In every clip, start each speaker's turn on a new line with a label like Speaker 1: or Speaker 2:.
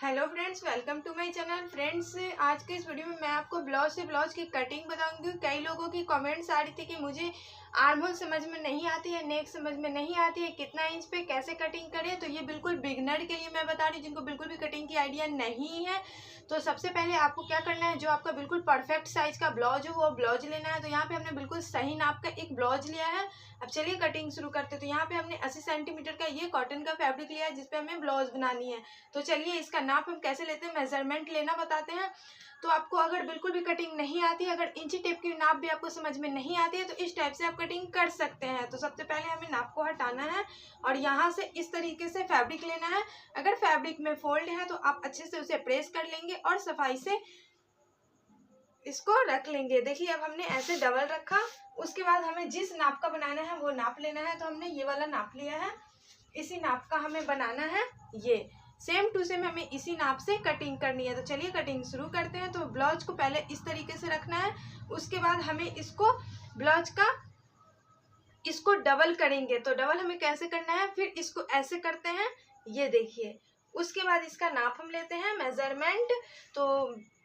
Speaker 1: Hello friends, welcome to my channel. Friends, आज के इस वीडियो में मैं आपको ब्लाउज से ब्लाउज की कटिंग बताऊंगी। कई लोगों की कमेंट्स आ रही थी कि मुझे आर्म होल समझ में नहीं आती है, नेक समझ में नहीं आती है, कितना इंच पे कैसे कटिंग करें। तो ये बिल्कुल बिगनर के लिए मैं बता रही हूँ, जिनको बिल्कुल भी कटिंग की आइडिया नहीं है। तो सबसे पहले आपको क्या करना है, जो आपका बिल्कुल परफेक्ट साइज का ब्लाउज हो वो ब्लाउज लेना है। तो यहाँ पे हमने बिल्कुल सही नाप का एक ब्लाउज लिया है। अब चलिए कटिंग शुरू करते हैं। तो यहाँ पे हमने 80 सेंटीमीटर का ये कॉटन का फैब्रिक लिया है, जिसपे हमें ब्लाउज बनानी है। तो चलिए इसका नाप हम कैसे लेते हैं, मेजरमेंट लेना बताते हैं। तो आपको अगर बिल्कुल भी कटिंग नहीं आती है, अगर इंची टेप की नाप भी आपको समझ में नहीं आती है, तो इस टाइप से आप कटिंग कर सकते हैं। तो सबसे पहले हमें नाप को हटाना है और यहाँ से इस तरीके से फैब्रिक लेना है। अगर फैब्रिक में फोल्ड है तो आप अच्छे से उसे प्रेस कर लेंगे और सफाई से इसको रख लेंगे। देखिए अब हमने ऐसे डबल रखा, उसके बाद हमें जिस नाप का बनाना है वो नाप लेना है। तो हमने ये वाला नाप लिया है, इसी नाप का हमें बनाना है। ये सेम टू सेम हमें इसी नाप से कटिंग करनी है। तो चलिए कटिंग शुरू करते हैं। तो ब्लाउज को पहले इस तरीके से रखना है, उसके बाद हमें इसको ब्लाउज का इसको डबल करेंगे। तो डबल हमें कैसे करना है, फिर इसको ऐसे करते हैं, ये देखिए। उसके बाद इसका नाप हम लेते हैं मेजरमेंट। तो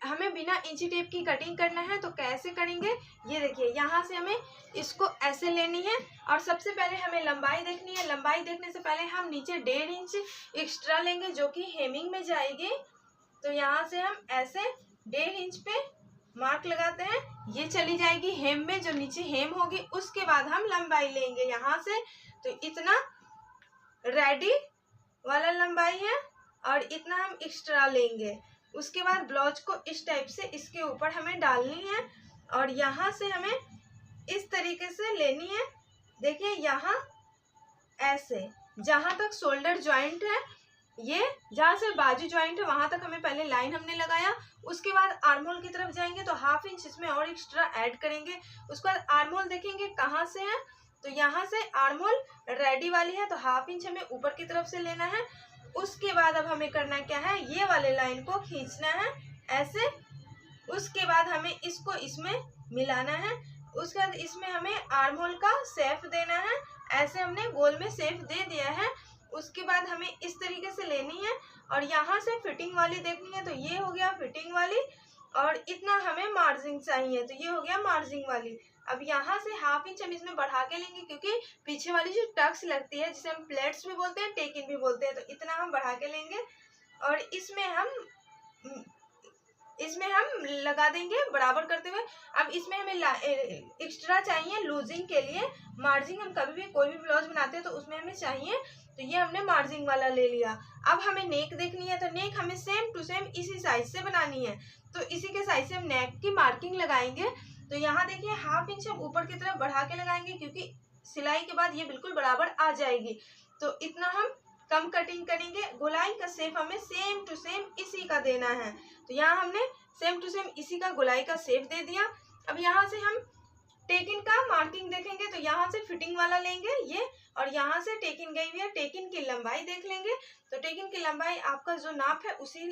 Speaker 1: हमें बिना इंची टेप की कटिंग करना है, तो कैसे करेंगे, ये देखिए। यहाँ से हमें इसको ऐसे लेनी है और सबसे पहले हमें लंबाई देखनी है। लंबाई देखने से पहले हम नीचे 1.5 इंच एक्स्ट्रा लेंगे, जो कि हेमिंग में जाएगी। तो यहाँ से हम ऐसे 1.5 इंच पे मार्क लगाते हैं, ये चली जाएगी हेम में, जो नीचे हेम होगी। उसके बाद हम लंबाई लेंगे यहाँ से। तो इतना रेडी वाला लंबाई है और इतना हम एक्स्ट्रा लेंगे। उसके बाद ब्लाउज को इस टाइप से इसके ऊपर हमें डालनी है और यहाँ से हमें इस तरीके से लेनी है। देखिए यहाँ ऐसे, जहाँ तक शोल्डर जॉइंट है, ये जहाँ से बाजू जॉइंट है वहां तक हमें पहले लाइन हमने लगाया। उसके बाद आर्म होल की तरफ जाएंगे तो 1/2 इंच इसमें और एक्स्ट्रा ऐड करेंगे। उसके बाद आर्म होल देखेंगे कहाँ से है, तो यहाँ से आर्म होल रेडी वाली है, तो 1/2 इंच हमें ऊपर की तरफ से लेना है। उसके बाद अब हमें करना क्या है, ये वाले लाइन को खींचना है ऐसे। उसके बाद हमें इसको इसमें मिलाना है। उसके बाद इसमें हमें आर्म होल का शेप देना है। ऐसे हमने गोल में शेप दे दिया है। उसके बाद हमें इस तरीके से लेनी है और यहाँ से फिटिंग वाली देखनी है। तो ये हो गया फिटिंग वाली और इतना हमें मार्जिन चाहिए, तो ये हो गया मार्जिन वाली। अब यहाँ से 1/2 इंच हम इसमें बढ़ा के लेंगे, क्योंकि पीछे वाली जो टक्स लगती है, जिसे हम प्लेट्स भी बोलते हैं, टेकिन भी बोलते हैं, तो इतना हम बढ़ा के लेंगे और इसमें हम लगा देंगे बराबर करते हुए। अब इसमें हमें एक्स्ट्रा चाहिए लूजिंग के लिए। मार्जिन हम कभी भी कोई भी ब्लाउज बनाते हैं तो उसमें हमें चाहिए, तो ये हमने मार्जिन वाला ले लिया। अब हमें नेक देखनी है, तो नेक हमें सेम टू सेम इसी साइज से बनानी है। तो इसी के साइज से हम नेक की मार्किंग लगाएंगे। तो यहाँ देखिए 1/2 इंच हम ऊपर की तरफ बढ़ा के लगाएंगे, क्योंकि सिलाई के बाद ये बिल्कुल बराबर आ जाएगी। तो इतना हम कम कटिंग करेंगे। गोलाई का शेप हमें सेम टू सेम इसी का देना है। तो यहाँ हमने सेम टू सेम इसी का गोलाई का शेप दे दिया। अब यहाँ से हम टेकिन का मार्किंग देखेंगे, तो यहाँ से फिटिंग वाला लेंगे ये, और यहाँ से टेकिन गई हुई है, टेकिन की लंबाई देख लेंगे। तो टेकिन की लंबाई आपका जो नाप है उसी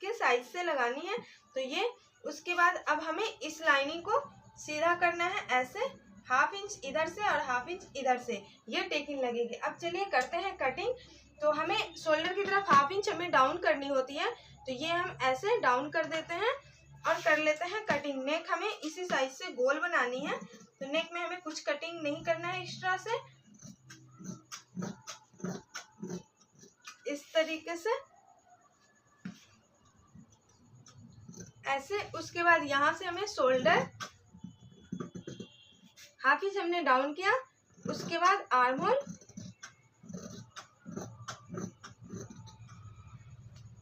Speaker 1: के साइज से लगानी है। तो ये, उसके बाद अब हमें इस लाइनिंग को सीधा करना है ऐसे, 1/2 इंच इधर से और 1/2 इंच इधर से, ये टेकिन लगेगी। अब चलिए करते हैं कटिंग। तो हमें शोल्डर की तरफ 1/2 इंच हमें डाउन करनी होती है, तो ये हम ऐसे डाउन कर देते हैं और कर लेते हैं कटिंग। नेक हमें इसी साइज से गोल बनानी है, तो नेक में हमें कुछ कटिंग नहीं करना है एक्स्ट्रा से, इस तरीके से ऐसे। उसके बाद यहाँ से हमें शोल्डर 1/2 इंच हमने डाउन किया। उसके बाद आर्म होल,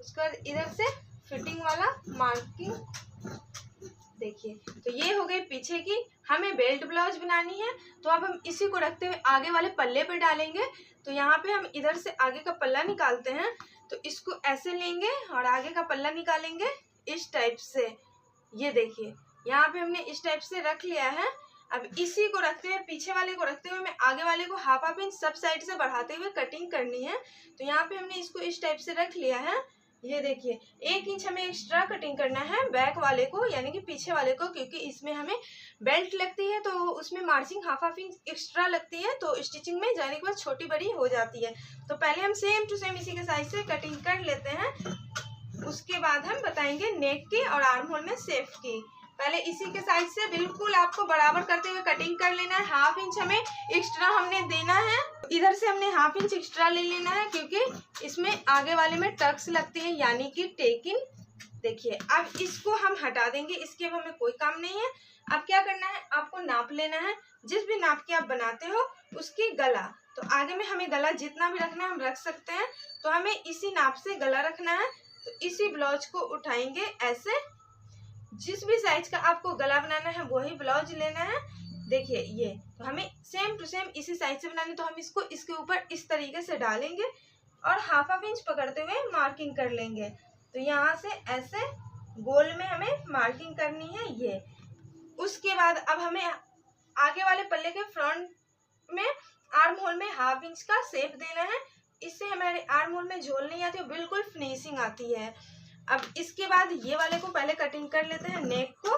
Speaker 1: उसके बाद इधर से फिटिंग वाला मार्किंग देखिए। तो ये हो गई पीछे की। हमें बेल्ट ब्लाउज बनानी है, तो अब हम इसी को रखते हुए आगे वाले पल्ले पे डालेंगे। तो यहाँ पे हम इधर से आगे का पल्ला निकालते हैं, तो इसको ऐसे लेंगे और आगे का पल्ला निकालेंगे इस टाइप से। ये देखिए यहाँ पे हमने इस टाइप से रख लिया है। अब इसी को रखते हुए, पीछे वाले को रखते हुए, मैं आगे वाले को 1/2 इंच सब साइड से बढ़ाते हुए कटिंग करनी है। तो यहाँ पे हमने इसको इस टाइप से रख लिया है ये देखिए 1 इंच हमें एक्स्ट्रा कटिंग करना है बैक वाले को, यानी कि पीछे वाले को, क्योंकि इसमें हमें बेल्ट लगती है तो उसमें मार्जिन हाफ इंच एक्स्ट्रा लगती है, तो स्टिचिंग में जाने के बाद छोटी बड़ी हो जाती है। तो पहले हम सेम टू सेम इसी के साइज से कटिंग कर लेते हैं, उसके बाद हम बताएंगे नेक की और आर्म होल में शेप की। पहले इसी के साइज से बिल्कुल आपको बराबर करते हुए कटिंग कर लेना है। हाफ इंच हमें एक्स्ट्रा हमने देना है, इधर से हमने हाफ इंच एक्स्ट्रा ले लेना है, क्योंकि इसमें आगे वाले में टक्स लगती है, यानी कि टेकिन। देखिए अब इसको हम हटा देंगे, इसके अब हमें कोई काम नहीं है। अब क्या करना है, आपको नाप लेना है, जिस भी नाप के आप बनाते हो उसकी गला। तो आगे में हमें गला जितना भी रखना है हम रख सकते हैं, तो हमें इसी नाप से गला रखना है। तो इसी ब्लाउज को उठाएंगे ऐसे, जिस भी साइज का आपको गला बनाना है वही ब्लाउज लेना है। देखिए ये तो हमें सेम टू सेम इसी साइज से बनानी, तो हम इसको इसके ऊपर इस तरीके से डालेंगे और हाफ इंच पकड़ते हुए मार्किंग कर लेंगे। तो यहाँ से ऐसे गोल में हमें मार्किंग करनी है ये। उसके बाद अब हमें आगे वाले पल्ले के फ्रंट में आर्म होल में हाफ इंच का शेप देना है, इससे हमारे आर्म होल में झोल नहीं आती, बिल्कुल फिनिशिंग आती है। अब इसके बाद ये वाले को पहले कटिंग कर लेते हैं, नेक को।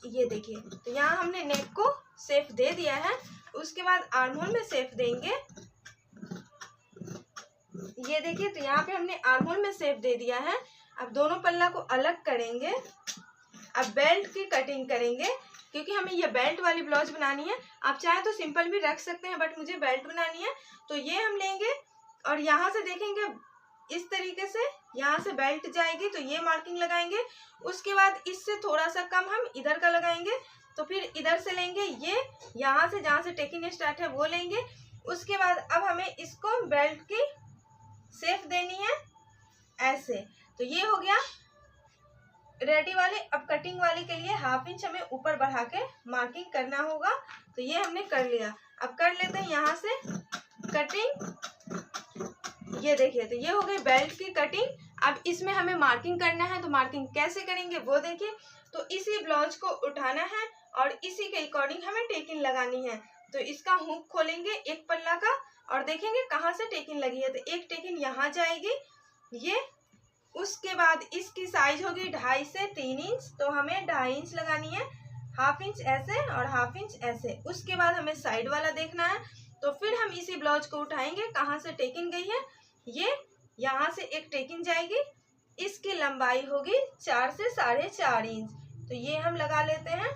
Speaker 1: ये देखिए तो यहाँ हमने नेक को शेप दे दिया है, उसके बाद आर्म होल में शेप देंगे। ये देखिए तो यहाँ पे हमने आर्म होल में शेप दे दिया है। अब दोनों पल्ला को अलग करेंगे, अब बेल्ट की कटिंग करेंगे, क्योंकि हमें ये बेल्ट वाली ब्लाउज बनानी है। आप चाहे तो सिंपल भी रख सकते हैं, बट मुझे बेल्ट बनानी है। तो ये हम लेंगे और यहाँ से देखेंगे इस तरीके से, यहाँ से बेल्ट जाएगी तो ये मार्किंग लगाएंगे। उसके बाद इससे थोड़ा सा कम हम इधर का लगाएंगे, तो फिर इधर से लेंगे ये, यहाँ से जहाँ से टेकिंग स्टार्ट है वो लेंगे। उसके बाद अब हमें इसको बेल्ट की शेप देनी है ऐसे। तो ये हो गया रेडी वाले। अब कटिंग वाले के लिए हाफ इंच हमें ऊपर बढ़ा के मार्किंग करना होगा, तो ये हमने कर लिया। अब कर लेते हैं यहाँ से कटिंग। ये देखिए तो ये हो गई बेल्ट की कटिंग। अब इसमें हमें मार्किंग करना है, तो मार्किंग कैसे करेंगे वो देखिए। तो इसी ब्लाउज को उठाना है और इसी के अकॉर्डिंग हमें टेकिंग लगानी है। तो इसका हुक खोलेंगे एक पल्ला का और देखेंगे कहाँ से टेकिंग लगी है, तो एक टेकिंग यहाँ जाएगी ये। उसके बाद इसकी साइज होगी 2.5 से 3 इंच, तो हमें 2.5 इंच लगानी है, हाफ इंच ऐसे और हाफ इंच ऐसे। उसके बाद हमें साइड वाला देखना है, तो फिर हम इसी ब्लाउज को उठाएंगे, कहाँ से टेकिंग गई है ये, यहाँ से एक टेकिंग जाएगी, इसकी लंबाई होगी 4 से 4.5 इंच। तो ये हम लगा लेते हैं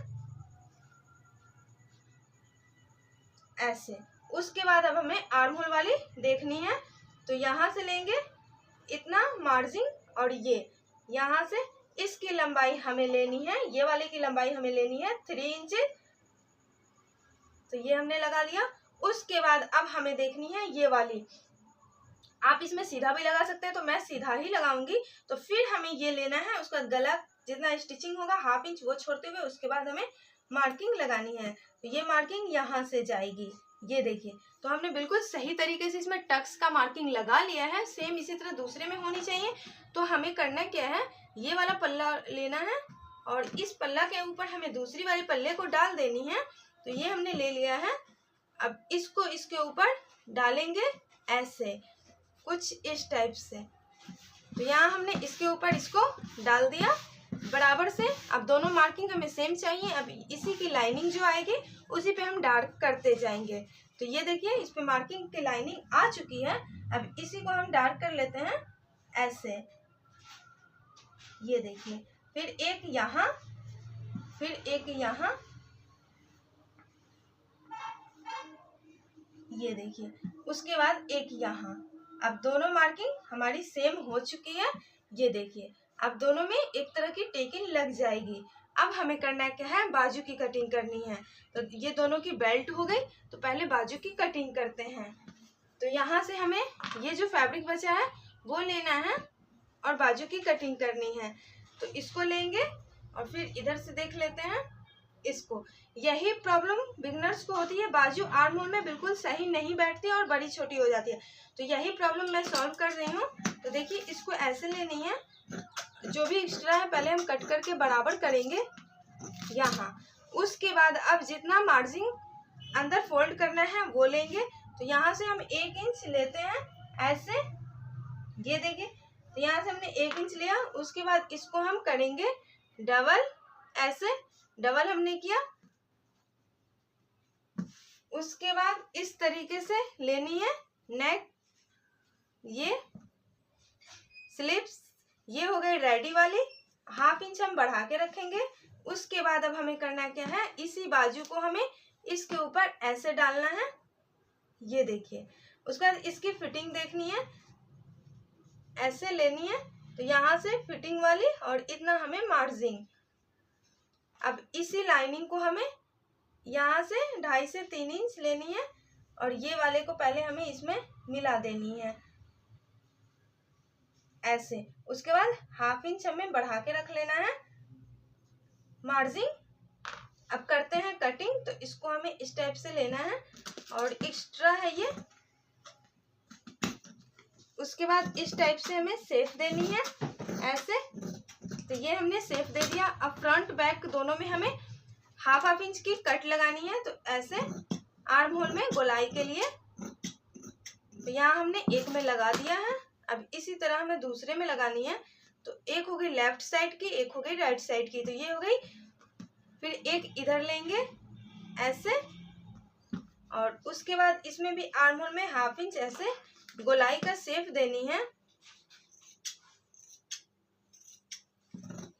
Speaker 1: ऐसे। उसके बाद अब हमें आर्म होल वाली देखनी है, तो यहाँ से लेंगे इतना मार्जिन और ये यहाँ से इसकी लंबाई हमें लेनी है, ये वाले की लंबाई हमें लेनी है 3 इंच। तो ये हमने लगा लिया। उसके बाद अब हमें देखनी है ये वाली, आप इसमें सीधा भी लगा सकते हैं, तो मैं सीधा ही लगाऊंगी। तो फिर हमें ये लेना है, उसका गला जितना स्टिचिंग होगा हाफ इंच वो छोड़ते हुए उसके बाद हमें मार्किंग लगानी है। तो ये मार्किंग यहाँ से जाएगी, ये देखिए। तो हमने बिल्कुल सही तरीके से इसमें टक्स का मार्किंग लगा लिया है, सेम इसी तरह दूसरे में होनी चाहिए। तो हमें करना क्या है, ये वाला पल्ला लेना है और इस पल्ला के ऊपर हमें दूसरी वाले पल्ले को डाल देनी है। तो ये हमने ले लिया है। अब इसको इसके ऊपर डालेंगे ऐसे, कुछ इस टाइप से। तो यहाँ हमने इसके ऊपर इसको डाल दिया बराबर से। अब दोनों मार्किंग हमें सेम चाहिए। अब इसी की लाइनिंग जो आएगी उसी पे हम डार्क करते जाएंगे। तो ये देखिए इस पे मार्किंग की लाइनिंग आ चुकी है। अब इसी को हम डार्क कर लेते हैं ऐसे, ये देखिए। फिर एक यहाँ, फिर एक यहाँ, ये देखिए। उसके बाद एक यहाँ। अब दोनों मार्किंग हमारी सेम हो चुकी है, ये देखिए। अब दोनों में एक तरह की टेकिंग लग जाएगी। अब हमें करना क्या है, बाजू की कटिंग करनी है। तो ये दोनों की बेल्ट हो गई, तो पहले बाजू की कटिंग करते हैं। तो यहाँ से हमें ये जो फैब्रिक बचा है वो लेना है और बाजू की कटिंग करनी है। तो इसको लेंगे और फिर इधर से देख लेते हैं इसको। यही प्रॉब्लम बिगनर्स को होती है, बाजू आर्म होल में बिल्कुल सही नहीं बैठती और बड़ी छोटी हो जाती है। तो यही प्रॉब्लम मैं सॉल्व कर रही हूँ। तो देखिए इसको ऐसे लेनी है, जो भी एक्स्ट्रा है पहले हम कट करके बराबर करेंगे यहाँ। उसके बाद अब जितना मार्जिन अंदर फोल्ड करना है वो लेंगे। तो यहाँ से हम 1 इंच लेते हैं ऐसे, ये देखिए। तो यहाँ से हमने 1 इंच लिया, उसके बाद इसको हम करेंगे डबल, ऐसे डबल हमने किया। उसके बाद इस तरीके से लेनी है नेक, ये स्लिप्स, ये हो गई रेडी वाली। 1/2 इंच हम बढ़ा के रखेंगे। उसके बाद अब हमें करना क्या है, इसी बाजू को हमें इसके ऊपर ऐसे डालना है, ये देखिए। उसके बाद इसकी फिटिंग देखनी है, ऐसे लेनी है। तो यहाँ से फिटिंग वाली और इतना हमें मार्जिन। अब इसी लाइनिंग को हमें यहाँ से 2.5 से 3 इंच लेनी है और ये वाले को पहले हमें इसमें मिला देनी है, ऐसे। उसके बाद 1/2 इंच हमें बढ़ा के रख लेना है मार्जिन। अब करते हैं कटिंग। तो इसको हमें इस टाइप से लेना है और एक्स्ट्रा है ये। उसके बाद इस टाइप से हमें शेप देनी है, ऐसे। तो ये हमने शेप दे दिया। अब फ्रंट बैक दोनों में हमें 1/2 इंच की कट लगानी है। तो ऐसे आर्म होल में गोलाई के लिए, तो यहाँ हमने एक में लगा दिया है। अब इसी तरह हमें दूसरे में लगानी है। तो एक हो गई लेफ्ट साइड की, एक हो गई राइट साइड की, तो ये हो गई। फिर एक इधर लेंगे ऐसे, और उसके बाद इसमें भी आर्म होल में 1/2 इंच ऐसे गोलाई का शेप देनी है,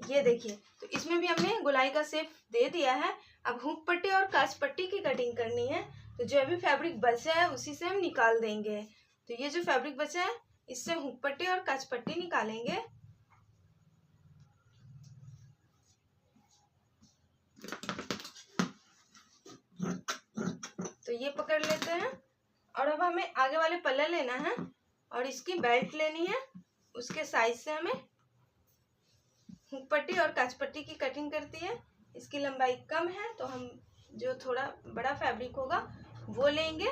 Speaker 1: ये देखिए। तो इसमें भी हमने गोलाई का शेप दे दिया है। अब हुक पट्टी और काज पट्टी की कटिंग करनी है। तो जो अभी फैब्रिक बचा है उसी से हम निकाल देंगे। तो ये जो फैब्रिक बचा है इससे हुक पट्टी और काज पट्टी निकालेंगे। तो ये पकड़ लेते हैं। और अब हमें आगे वाले पल्ला लेना है और इसकी बेल्ट लेनी है। उसके साइज से हमें हुक पट्टी और काज पट्टी की कटिंग करती है। इसकी लंबाई कम है तो हम जो थोड़ा बड़ा फैब्रिक होगा वो लेंगे।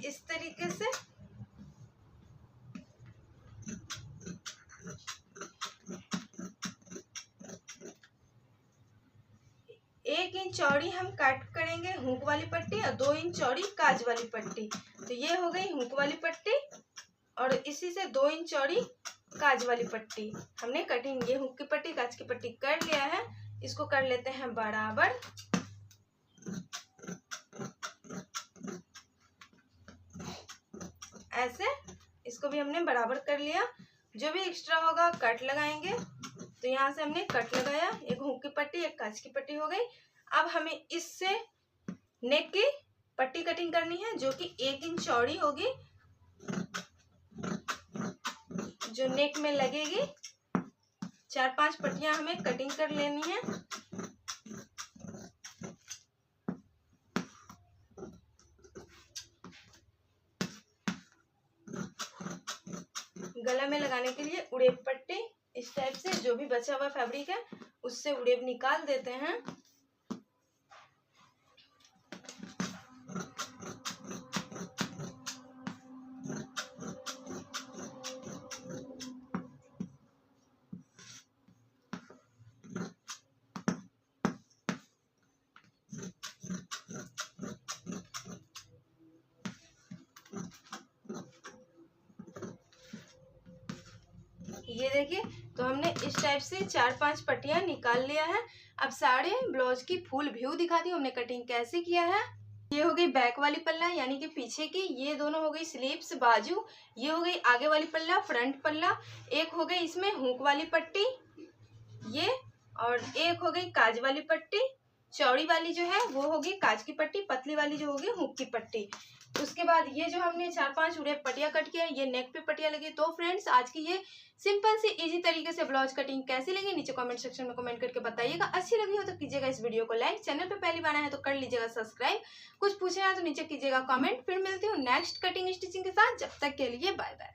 Speaker 1: इस तरीके से एक इंच चौड़ी हम काट करेंगे हुक वाली पट्टी और 2 इंच चौड़ी काज वाली पट्टी। तो ये हो गई हुक वाली पट्टी और इसी से 2 इंच चौड़ी काज वाली पट्टी हमने कटिंग, ये हुक की पट्टी काज की पट्टी कर लिया है। इसको कर लेते हैं बराबर। ऐसे इसको भी हमने बराबर कर लिया। जो भी एक्स्ट्रा होगा कट लगाएंगे। तो यहाँ से हमने कट लगाया, एक हुक की पट्टी एक काज की पट्टी हो गई। अब हमें इससे नेक की पट्टी कटिंग करनी है जो कि 1 इंच चौड़ी होगी, जो नेक में लगेगी। 4-5 पट्टियां हमें कटिंग कर लेनी है। गला में लगाने के लिए उड़ेब पट्टी इस टाइप से, जो भी बचा हुआ फैब्रिक है उससे उड़ेब निकाल देते हैं। ये देखिए, तो हमने इस टाइप से 4-5 पट्टियां निकाल लिया है। अब सारे ब्लाउज की फुल व्यू दिखाती हूँ हमने कटिंग कैसे किया है। ये हो गई बैक वाली पल्ला यानी कि पीछे की, ये दोनों हो गई स्लीव्स बाजू, ये हो गई आगे वाली पल्ला फ्रंट पल्ला, एक हो गई इसमें हुक वाली पट्टी ये, और एक हो गई काज वाली पट्टी। चौड़ी वाली जो है वो होगी काज की पट्टी, पतली वाली जो होगी हुक की पट्टी। उसके बाद ये जो हमने 4-5 उड़े पट्टियां कट किया, ये नेक पे पट्टियां लगी। तो फ्रेंड्स आज की ये सिंपल सी इजी तरीके से ब्लाउज कटिंग कैसी लगी नीचे कमेंट सेक्शन में कमेंट करके बताइएगा। अच्छी लगी हो तो कीजिएगा इस वीडियो को लाइक, चैनल पे पहली बार आए हैं तो कर लीजिएगा सब्सक्राइब, कुछ पूछे हैं तो नीचे कीजिएगा कमेंट। फिर मिलती हूँ नेक्स्ट कटिंग स्टिचिंग के साथ, जब तक के लिए बाय बाय।